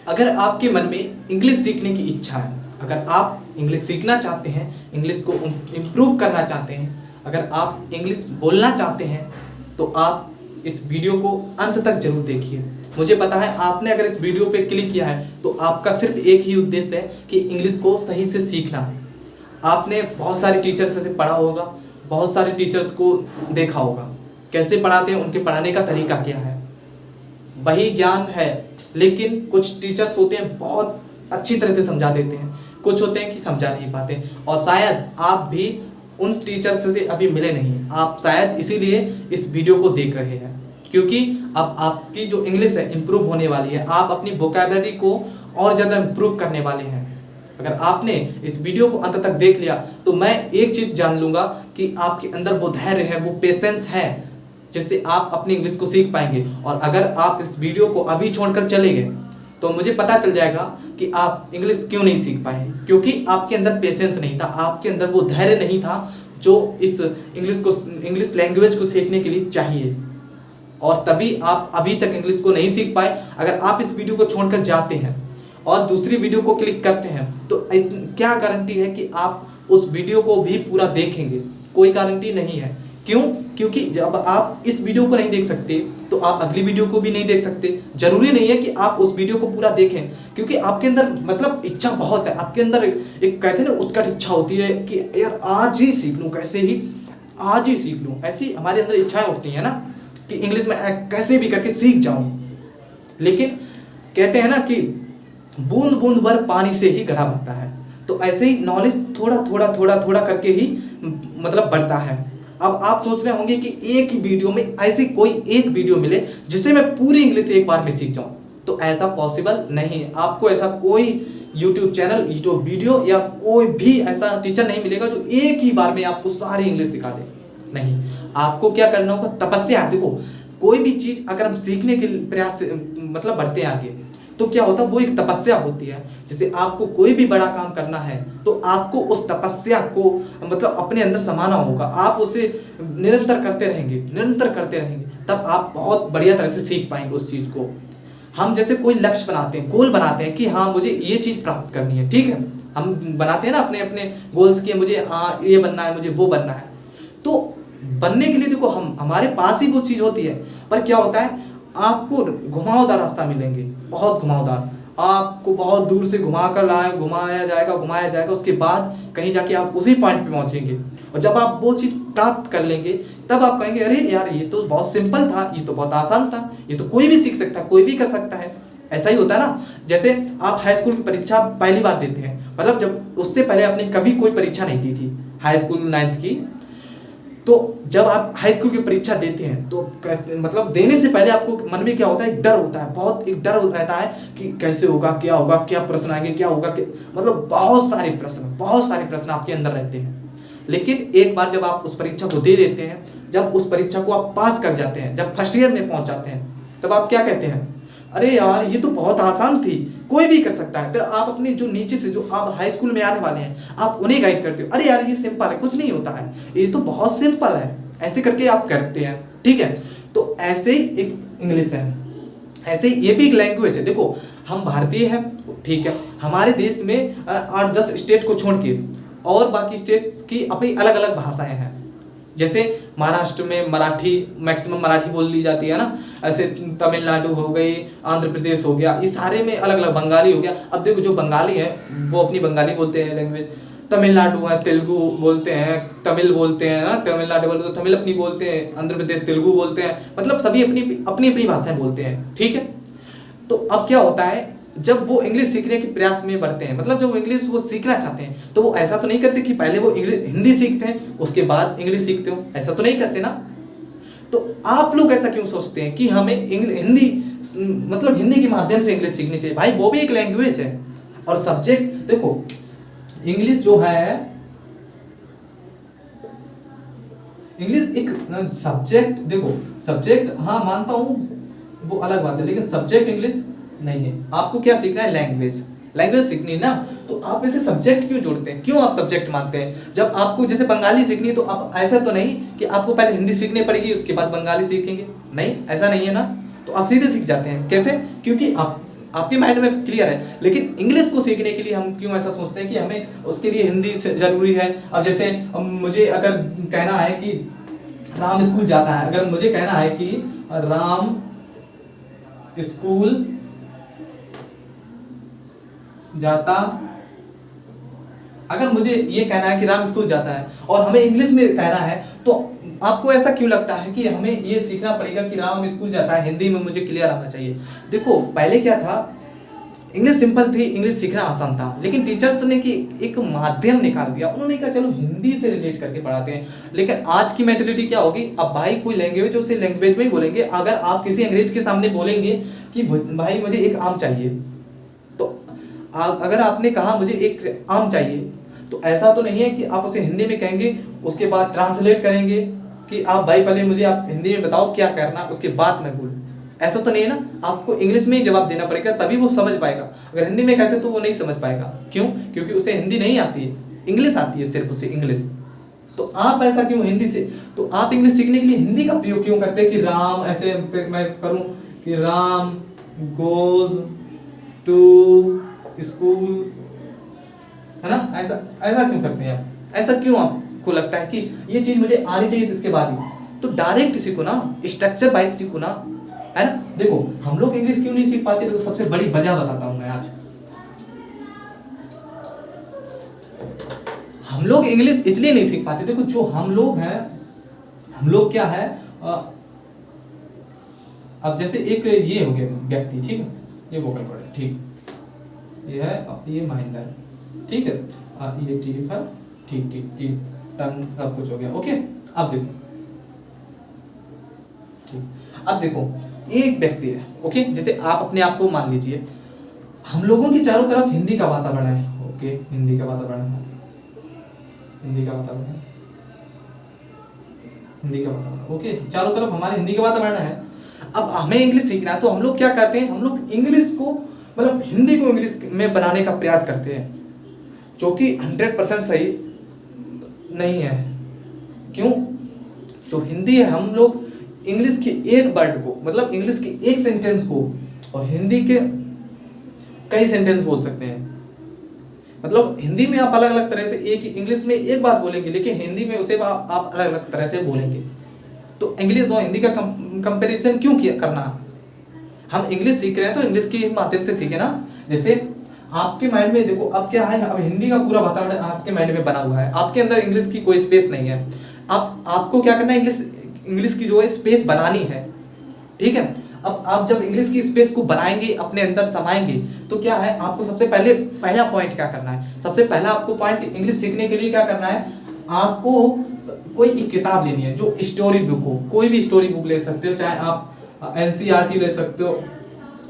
अगर आपके मन में इंग्लिश सीखने की इच्छा है, अगर आप इंग्लिश सीखना चाहते हैं, इंग्लिश को इम्प्रूव करना चाहते हैं, अगर आप इंग्लिश बोलना चाहते हैं, तो आप इस वीडियो को अंत तक जरूर देखिए। मुझे पता है आपने अगर इस वीडियो पे क्लिक किया है तो आपका सिर्फ एक ही उद्देश्य है कि इंग्लिश को सही से सीखना। आपने बहुत सारे टीचर्स से पढ़ा होगा, बहुत सारे टीचर्स को देखा होगा, कैसे पढ़ाते हैं, उनके पढ़ाने का तरीका क्या है, वही ज्ञान है। लेकिन कुछ टीचर्स होते हैं बहुत अच्छी तरह से समझा देते हैं, कुछ होते हैं कि समझा नहीं पाते। और शायद आप भी उन टीचर्स से अभी मिले नहीं, आप शायद इसीलिए इस वीडियो को देख रहे हैं, क्योंकि अब आपकी जो इंग्लिश है इम्प्रूव होने वाली है, आप अपनी वोकैबुलरी को और ज़्यादा इम्प्रूव करने वाले हैं। अगर आपने इस वीडियो को अंत तक देख लिया तो मैं एक चीज़ जान लूँगा कि आपके अंदर वो धैर्य है, वो पेशेंस है, जिससे आप अपनी इंग्लिश को सीख पाएंगे। और अगर आप इस वीडियो को अभी छोड़कर चले गए तो मुझे पता चल जाएगा कि आप इंग्लिश क्यों नहीं सीख पाए, क्योंकि आपके अंदर पेशेंस नहीं था, आपके अंदर वो धैर्य नहीं था जो इस इंग्लिश लैंग्वेज को सीखने के लिए चाहिए। और तभी आप अभी तक इंग्लिश को नहीं सीख पाए। अगर आप इस वीडियो को छोड़कर जाते हैं और दूसरी वीडियो को क्लिक करते हैं तो क्या गारंटी है कि आप उस वीडियो को भी पूरा देखेंगे? कोई गारंटी नहीं है। क्यों? क्योंकि जब आप इस वीडियो को नहीं देख सकते तो आप अगली वीडियो को भी नहीं देख सकते। जरूरी नहीं है कि आप उस वीडियो को पूरा देखें, क्योंकि आपके अंदर मतलब इच्छा बहुत है, आपके अंदर एक कहते हैं ना उत्कट इच्छा होती है कि यार आज ही सीख लूँ, कैसे ही आज ही सीख लूँ। ऐसी हमारे अंदर इच्छाएं उठती हैं ना कि इंग्लिश में कैसे भी करके सीख जाऊँ। लेकिन कहते हैं ना कि बूंद बूंद भर पानी से ही घड़ा भरता है, तो ऐसे ही नॉलेज थोड़ा करके ही मतलब बढ़ता है। अब आप सोच रहे होंगे कि एक ही वीडियो में ऐसी कोई एक वीडियो मिले जिससे मैं पूरी इंग्लिश एक बार में सीख जाऊं, तो ऐसा पॉसिबल नहीं है। आपको ऐसा कोई यूट्यूब चैनल, यूट्यूब वीडियो या कोई भी ऐसा टीचर नहीं मिलेगा जो एक ही बार में आपको सारी इंग्लिश सिखा दे। नहीं, आपको क्या करना होगा? तपस्या। देखो, कोई भी चीज़ अगर हम सीखने के प्रयास से मतलब बढ़ते हैं आगे, तो क्या होता है, वो एक तपस्या होती है। जैसे आपको कोई भी बड़ा काम करना है तो आपको उस तपस्या को मतलब अपने अंदर समाना होगा। आप उसे निरंतर करते रहेंगे, तब आप बहुत बढ़िया तरह से सीख पाएंगे उस चीज़ को। हम जैसे कोई लक्ष्य बनाते हैं, गोल बनाते हैं कि हाँ मुझे ये चीज़ प्राप्त करनी है, ठीक है, हम बनाते हैं ना अपने अपने गोल्स की, मुझे हाँ ये बनना है, मुझे वो बनना है। तो बनने के लिए देखो हमारे पास ही वो चीज़ होती है, पर क्या होता है, आपको घुमावदार रास्ता मिलेंगे, बहुत घुमावदार, आपको बहुत दूर से घुमाया जाएगा, उसके बाद कहीं जाके आप उसी पॉइंट पे पहुंचेंगे। और जब आप वो चीज़ प्राप्त कर लेंगे तब आप कहेंगे अरे यार ये तो बहुत सिंपल था, ये तो बहुत आसान था, ये तो कोई भी सीख सकता है, कोई भी कर सकता है। ऐसा ही होता है ना, जैसे आप हाई स्कूल की परीक्षा पहली बार देते हैं, मतलब जब उससे पहले आपने कभी कोई परीक्षा नहीं दी थी, हाई स्कूल 9th की, तो जब आप हाई स्कूल की परीक्षा देते हैं तो मतलब देने से पहले आपको मन में क्या होता है, एक डर होता है, बहुत एक डर रहता है कि कैसे होगा, क्या प्रश्न आएंगे, क्या होगा, मतलब बहुत सारे प्रश्न आपके अंदर रहते हैं। लेकिन एक बार जब आप उस परीक्षा को दे देते हैं, जब उस परीक्षा को आप पास कर जाते हैं, जब फर्स्ट ईयर में पहुंच जाते हैं, तब आप क्या कहते हैं, अरे यार ये तो बहुत आसान थी, कोई भी कर सकता है। फिर आप अपने जो नीचे से जो आप हाई स्कूल में आने वाले हैं, आप उन्हें गाइड करते हो, अरे यार ये सिंपल है, कुछ नहीं होता है, ये तो बहुत सिंपल है, ऐसे करके आप करते हैं, ठीक है। तो ऐसे ही एक इंग्लिश है, ऐसे ही ये भी एक लैंग्वेज है। देखो, हम भारतीय हैं, ठीक है, हमारे देश में 8-10 स्टेट को छोड़ के और बाकी स्टेट्स की अपनी अलग अलग भाषाएं हैं। जैसे महाराष्ट्र में मराठी, मैक्सिमम मराठी बोल ली जाती है ना, ऐसे तमिलनाडु हो गई, आंध्र प्रदेश हो गया, ये सारे में अलग अलग, बंगाली हो गया। अब देखो जो बंगाली है वो अपनी बंगाली बोलते हैं लैंग्वेज, तमिलनाडु है तेलुगु बोलते हैं, तमिल बोलते हैं ना, तमिलनाडु बोलते तो तमिल अपनी बोलते हैं, आंध्र प्रदेश तेलुगु बोलते हैं, मतलब सभी अपनी अपनी भाषाएं बोलते हैं, ठीक है। तो अब क्या होता है, जब वो इंग्लिश सीखने के प्रयास में बढ़ते हैं, मतलब जब वो इंग्लिश वो सीखना चाहते हैं, तो वो ऐसा तो नहीं करते कि पहले वो हिंदी सीखते हैं उसके बाद इंग्लिश सीखते हो, ऐसा तो नहीं करते ना। तो आप लोग ऐसा क्यों सोचते हैं कि हमें हिंदी मतलब हिंदी के माध्यम से इंग्लिश सीखनी चाहिए? भाई वो भी एक लैंग्वेज है। और सब्जेक्ट देखो, इंग्लिश जो है, इंग्लिश एक सब्जेक्ट, देखो सब्जेक्ट हाँ मानता हूँ वो अलग बात है, लेकिन सब्जेक्ट इंग्लिश नहीं है। आपको क्या सीखना है? लैंग्वेज सीखनी है ना, तो आप इसे सब्जेक्ट क्यों जोड़ते हैं? क्यों आप सब्जेक्ट मानते हैं? जब आपको जैसे बंगाली सीखनी है तो आप ऐसा तो नहीं कि आपको पहले हिंदी सीखनी पड़ेगी उसके बाद बंगाली सीखेंगे, नहीं, ऐसा नहीं है ना। तो आप सीधे सीख जाते हैं। कैसे? क्योंकि आपके माइंड में क्लियर है। लेकिन इंग्लिश को सीखने के लिए हम क्यों ऐसा सोचते हैं कि हमें उसके लिए हिंदी से ज़रूरी है। अब जैसे मुझे अगर कहना है कि राम स्कूल जाता है, अगर मुझे कहना है कि राम स्कूल जाता, अगर मुझे ये कहना है कि राम स्कूल जाता है और हमें इंग्लिश में कहना है, तो आपको ऐसा क्यों लगता है कि हमें ये सीखना पड़ेगा कि राम स्कूल जाता है हिंदी में मुझे क्लियर आना चाहिए। देखो पहले क्या था, इंग्लिश सिंपल थी, इंग्लिश सीखना आसान था, लेकिन टीचर्स ने कि एक माध्यम निकाल दिया, उन्होंने कहा चलो हिंदी से रिलेट करके पढ़ाते हैं। लेकिन आज की मेंटालिटी क्या होगी, अब भाई कोई लैंग्वेज उसे लैंग्वेज में ही बोलेंगे। अगर आप किसी अंग्रेज के सामने बोलेंगे कि भाई मुझे एक आम चाहिए, तो अगर आपने कहा मुझे एक आम चाहिए, तो ऐसा तो नहीं है कि आप उसे हिंदी में कहेंगे, उसके बाद ट्रांसलेट करेंगे कि आप भाई पहले मुझे आप हिंदी में बताओ क्या करना, उसके बाद मैं बोलूँ। ऐसा तो नहीं है ना, आपको इंग्लिश में ही जवाब देना पड़ेगा, तभी वो समझ पाएगा। अगर हिंदी में कहते तो वो नहीं समझ पाएगा। क्यों? क्योंकि उसे हिंदी नहीं आती है, इंग्लिश आती है, सिर्फ उसे इंग्लिश। तो आप ऐसा क्यों हिंदी से, तो आप इंग्लिश सीखने के लिए हिंदी का प्रयोग क्यों करते हैं कि राम, ऐसे मैं करूं कि राम गोज टू स्कूल, है ना, ऐसा क्यों करते हैं आप? ऐसा क्यों आपको लगता है कि ये चीज मुझे आनी चाहिए इसके बाद ही? तो डायरेक्ट सीखो ना, स्ट्रक्चर वाइज सीखो ना, है ना। देखो हम लोग इंग्लिश क्यों नहीं सीख पाते, तो सबसे बड़ी वजह बताता हूं मैं आज। हम लोग इंग्लिश इसलिए नहीं सीख पाते, देखो जो हम लोग हैं, हम लोग क्या है, अब जैसे एक ये हो गया व्यक्ति, ठीक है, ये वोकल कॉर्ड है, ठीक, ये है, ये माइंड है, ठीक है, ये टीफ है, ठीक ठीक ठीक, टंग सब कुछ हो गया, ओके। अब देखो, ठीक, अब देखो एक व्यक्ति है, ओके, जैसे आप अपने आप को मान लीजिए, हम लोगों की चारों तरफ हिंदी का वातावरण है, ओके, हिंदी का वातावरण है, हिंदी का वातावरण है, हिंदी का वातावरण, ओके, चारों तरफ हमारे हिंदी का वातावरण है। अब हमें इंग्लिश सीखना है, तो हम लोग क्या करते हैं, हम लोग इंग्लिश को, मतलब हिंदी को इंग्लिश में बनाने का प्रयास करते हैं, जो कि 100% सही नहीं है। क्यों? जो हिंदी है, हम लोग इंग्लिश के एक वर्ड को, मतलब इंग्लिश के एक सेंटेंस को, और हिंदी के कई सेंटेंस बोल सकते हैं। मतलब हिंदी में आप अलग अलग तरह से एक इंग्लिश में एक बात बोलेंगे, लेकिन हिंदी में उसे आप अलग अलग तरह से बोलेंगे। तो इंग्लिश और हिंदी का कंपैरिजन क्यों करना? हम इंग्लिश सीख रहे हैं तो इंग्लिश के माध्यम से सीखे ना। जैसे आपके माइंड में देखो, अब क्या है, अब हिंदी का पूरा वातावरण आपके माइंड में बना हुआ है, आपके अंदर इंग्लिश की कोई स्पेस नहीं है। आपको क्या करना है, इंग्लिश की जो है स्पेस बनानी है, ठीक है। अब आप जब इंग्लिश की स्पेस को बनाएंगे, अपने अंदर समाएंगे, तो क्या है, आपको सबसे पहला पॉइंट क्या करना है, सबसे पहला आपको पॉइंट इंग्लिश सीखने के लिए क्या करना है, आपको कोई एक किताब लेनी है, जो स्टोरी बुक हो, कोई भी स्टोरी बुक ले सकते हो, चाहे आप एनसीईआरटी ले सकते हो,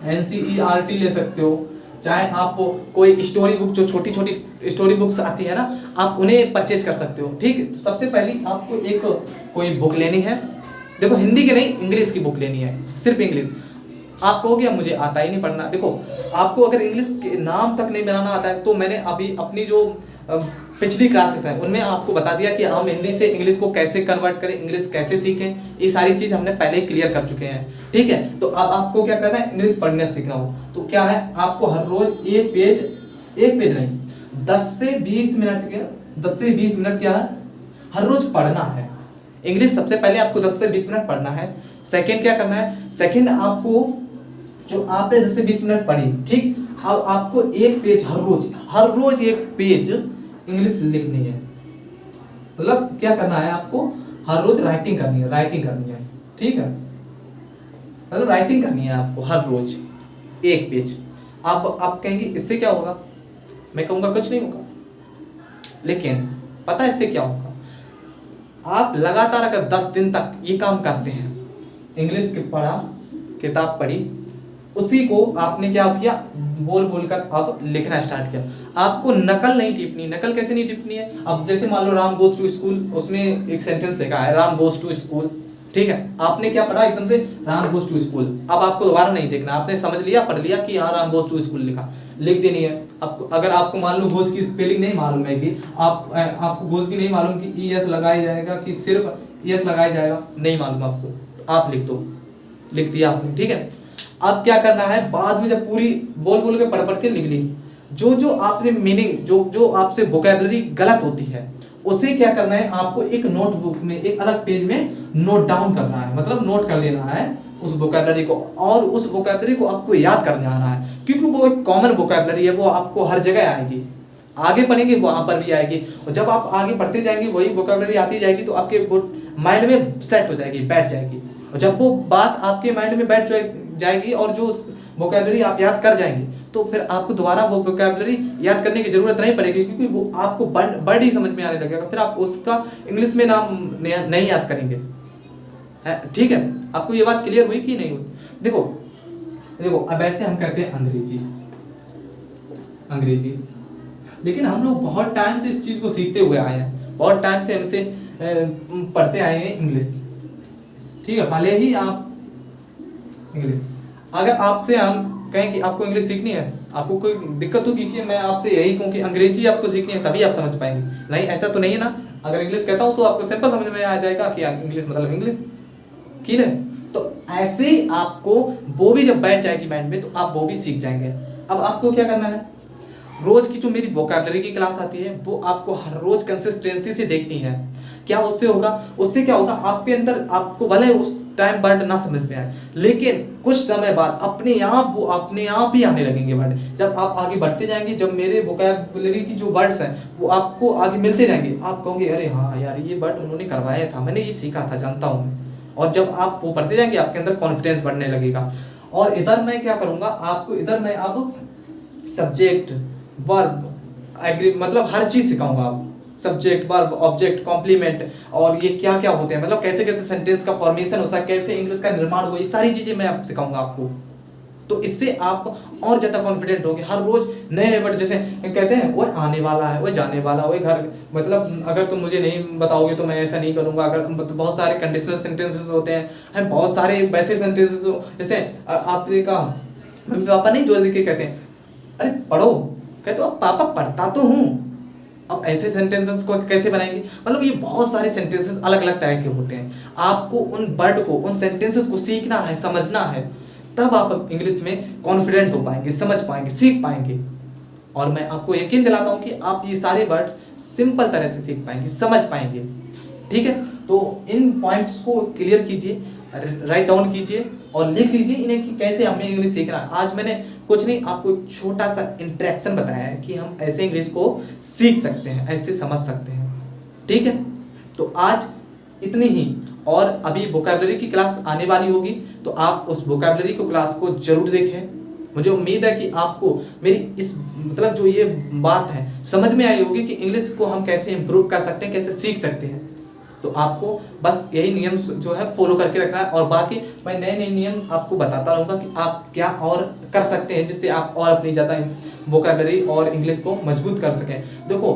एनसीईआरटी ले सकते हो, चाहे आप कोई स्टोरी बुक, जो छोटी छोटी स्टोरी बुक्स आती है ना, आप उन्हें परचेज कर सकते हो, ठीक है। तो सबसे पहली आपको एक कोई बुक लेनी है, देखो हिंदी की नहीं, इंग्लिश की बुक लेनी है, सिर्फ इंग्लिश। आप कहोगे मुझे आता ही नहीं पढ़ना, देखो आपको अगर इंग्लिश के नाम तक नहीं बनाना आता है, तो मैंने अभी अपनी जो पिछली क्लासेस हैं उनमें आपको बता दिया कि हम हिंदी से इंग्लिश को कैसे कन्वर्ट करें, इंग्लिश कैसे सीखें, ये सारी चीज़ हमने पहले ही क्लियर कर चुके हैं, ठीक है। तो अब आपको क्या करना है, इंग्लिश पढ़ने सीखना हो, तो क्या है, आपको हर रोज एक पेज नहीं, 10 से 20 मिनट क्या है, हर रोज पढ़ना है इंग्लिश। सबसे पहले आपको 10 से 20 मिनट पढ़ना है। सेकंड क्या करना है, सेकंड आपको, जो आपने 10 से 20 मिनट पढ़ी, ठीक, अब आपको एक पेज हर रोज एक पेज इंग्लिश लिखनी है। मतलब क्या करना है, आपको हर रोज राइटिंग करनी है, ठीक है, मतलब राइटिंग करनी है आपको हर रोज एक पेज। आप कहेंगे इससे क्या होगा, मैं कहूँगा कुछ नहीं होगा, लेकिन पता है इससे क्या होगा, आप लगातार अगर 10 दिन तक ये काम करते हैं, इंग्लिश की किताब पढ़ी, उसी को आपने क्या किया, बोल कर अब लिखना स्टार्ट किया। आपको नकल नहीं टिपनी। नकल कैसे नहीं टिपनी है, अब जैसे मान लो राम गोज टू स्कूल, उसमें एक सेंटेंस लिखा है राम गोज टू स्कूल, ठीक है, आपने क्या पढ़ा एकदम से, राम गोज टू स्कूल। अब आपको दोबारा नहीं देखना, आपने समझ लिया, पढ़ लिया कि हाँ राम गोज टू स्कूल लिख देनी है आपको। अगर आपको मान लो गोज की स्पेलिंग नहीं मालूम है, कि आपको गोज की नहीं मालूम कि ई एस लगाया जाएगा कि सिर्फ ई एस लगाया जाएगा, नहीं मालूम आपको, तो आप लिख दो, लिख दिया आपने, ठीक है। अब क्या करना है, बाद में जब पूरी बोल बोल के पढ़ पढ़ के लिख ली, जो जो आपसे मीनिंग, जो जो आपसे वोकैबुलरी गलत होती है उसे क्या करना है, आपको एक नोटबुक में एक अलग पेज में नोट डाउन करना है, मतलब नोट कर लेना है उस वोकैबुलरी को, और उस वोकैबुलरी को आपको याद करने आना है, क्योंकि वो एक कॉमन वोकैबुलरी है, वो आपको हर जगह आएगी, आगे पढ़ेंगे वहां पर भी आएगी, और जब आप आगे बढ़ते जाएंगे वही वोकैबुलरी आती जाएगी तो आपके माइंड में सेट हो जाएगी, बैठ जाएगी, और जब वो बात आपके माइंड में बैठ जाएगी और जो वोकैबुलरी आप याद कर जाएंगे तो फिर आपको दोबारा वो वोकैबुलरी याद करने की जरूरत नहीं पड़ेगी, क्योंकि वो आपको वर्ड ही समझ में आने लगेगा, फिर आप उसका इंग्लिश में नाम नहीं याद करेंगे। ठीक है, आपको ये बात क्लियर हुई कि नहीं हुई? देखो देखो, अब ऐसे हम करते हैं अंग्रेजी, लेकिन हम लोग बहुत टाइम से इस चीज को सीखते हुए आए हैं, बहुत टाइम से हमसे पढ़ते आए हैं इंग्लिश। ठीक है, भले ही आप इंग्लिश, अगर आपसे हम कहें कि आपको इंग्लिश सीखनी है, आपको कोई दिक्कत होगी कि मैं आपसे यही कहूँ कि अंग्रेजी आपको सीखनी है तभी आप समझ पाएंगे? नहीं, ऐसा तो नहीं है ना। अगर इंग्लिश कहता हूँ तो आपको सिंपल समझ में आ जाएगा कि इंग्लिश मतलब इंग्लिश, ठीक है। तो ऐसे ही आपको वो भी जब बैठ जाएगी माइंड में तो आप वो भी सीख जाएंगे। अब आपको क्या करना है, रोज की जो मेरी वोकैबुलरी की क्लास आती है वो आपको हर रोज कंसिस्टेंसी से देखनी है। क्या उससे होगा, उससे क्या होगा, आपके अंदर, आपको भले उस टाइम वर्ड ना समझ में आए लेकिन कुछ समय बाद अपने आप ही आने लगेंगे वर्ड। जब आप आगे बढ़ते जाएंगे, जब मेरे वोकैबुलरी की जो वर्ड्स हैं वो आपको आगे मिलते जाएंगे, आप कहोगे अरे हाँ यार ये वर्ड उन्होंने करवाया था, मैंने ये सीखा था, जानता हूँ मैं। और जब आप वो पढ़ते जाएंगे आपके अंदर कॉन्फिडेंस बढ़ने लगेगा। और इधर मैं क्या करूँगा, आपको इधर मैं अब सब्जेक्ट, वर्ब, एग्री, मतलब हर चीज सिखाऊंगा। आप सब्जेक्ट, वर्ब, ऑब्जेक्ट, कॉम्प्लीमेंट और ये क्या क्या होते हैं, मतलब कैसे कैसे सेंटेंस का फॉर्मेशन होता है, कैसे इंग्लिश का निर्माण हुआ, ये सारी चीजें मैं आप सिखाऊंगा आपको। तो इससे आप और ज्यादा कॉन्फिडेंट होगे। हर रोज नए नए वर्ड, जैसे कहते हैं वो आने वाला है, वो जाने वाला, वो घर, मतलब अगर तुम मुझे नहीं बताओगे तो मैं ऐसा नहीं करूंगा। अगर बहुत सारे कंडीशनल सेंटेंसेस होते हैं, बहुत सारे वैसे सेंटेंसेस, जैसे आपने कहा मम्मी पापा नहीं जोर देके कहते हैं अरे पढ़ो, कहते अब पापा पढ़ता तो हूँ। अब ऐसे सेंटेंसेस को कैसे बनाएंगे, मतलब ये बहुत सारे सेंटेंसेस अलग अलग तरह के होते हैं। आपको उन वर्ड को, उन सेंटेंसेस को सीखना है, समझना है, तब आप इंग्लिश में कॉन्फिडेंट हो पाएंगे, समझ पाएंगे, सीख पाएंगे। और मैं आपको यकीन दिलाता हूँ कि आप ये सारे वर्ड्स सिंपल तरह से सीख पाएंगे, समझ पाएंगे। ठीक है, तो इन पॉइंट्स को क्लियर कीजिए, राइट डाउन कीजिए और लिख लीजिए इन्हें कि कैसे हमें इंग्लिश सीखना है। आज मैंने कुछ नहीं, आपको एक छोटा सा इंट्रैक्शन बताया है कि हम ऐसे इंग्लिश को सीख सकते हैं, ऐसे समझ सकते हैं। ठीक है, तो आज इतनी ही, और अभी वोकैबुलरी की क्लास आने वाली होगी तो आप उस वोकैबुलरी को क्लास को जरूर देखें। मुझे उम्मीद है कि आपको मेरी इस, मतलब जो ये बात है समझ में आई होगी कि इंग्लिश को हम कैसे इम्प्रूव कर सकते हैं, कैसे सीख सकते हैं। तो आपको बस यही नियम जो है फॉलो करके रखना है, और बाकी मैं नए नए नियम आपको बताता रहूँगा कि आप क्या और कर सकते हैं जिससे आप और अपनी ज़्यादा वोकैबुलरी और इंग्लिश को मजबूत कर सकें। देखो,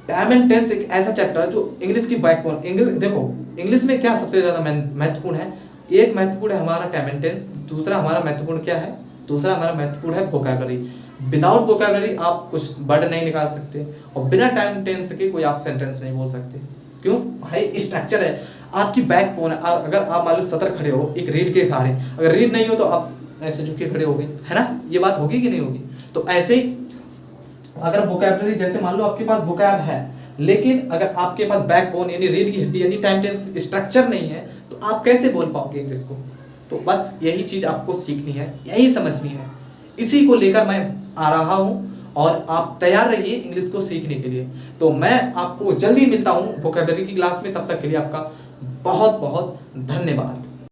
टाइम एंड टेंस एक ऐसा चैप्टर जो इंग्लिश की बैकबोन, देखो इंग्लिश में क्या सबसे ज़्यादा महत्वपूर्ण है, एक महत्वपूर्ण है हमारा टाइम एंड टेंस, दूसरा हमारा महत्वपूर्ण क्या है, दूसरा हमारा महत्वपूर्ण है वोकैबुलरी। विदाउट वोकैबुलरी आप कुछ वर्ड नहीं निकाल सकते, और बिना टाइम टेंस के कोई आप सेंटेंस नहीं बोल सकते। क्यों भाई, स्ट्रक्चर है, आपकी बैकबोन है। अगर आप मान लो सतर खड़े हो एक रीढ़ के सहारे, अगर रीढ़ नहीं हो तो आप ऐसे झुक के खड़े हो गए, है ना, ये बात होगी कि नहीं होगी। तो ऐसे ही अगर वोकैबुलरी, जैसे मान लो आपके पास वोकैब है, लेकिन अगर आपके पास बैकबोन यानी रीढ़ की हड्डी यानी टाइम टेंस स्ट्रक्चर नहीं है तो आप कैसे बोल पाओगे इंग्लिश को। तो बस यही चीज आपको सीखनी है, यही समझनी है, इसी को लेकर मैं आ रहा हूँ, और आप तैयार रहिए इंग्लिश को सीखने के लिए। तो मैं आपको जल्दी मिलता हूँ वोकैबुलरी की क्लास में, तब तक के लिए आपका बहुत बहुत धन्यवाद।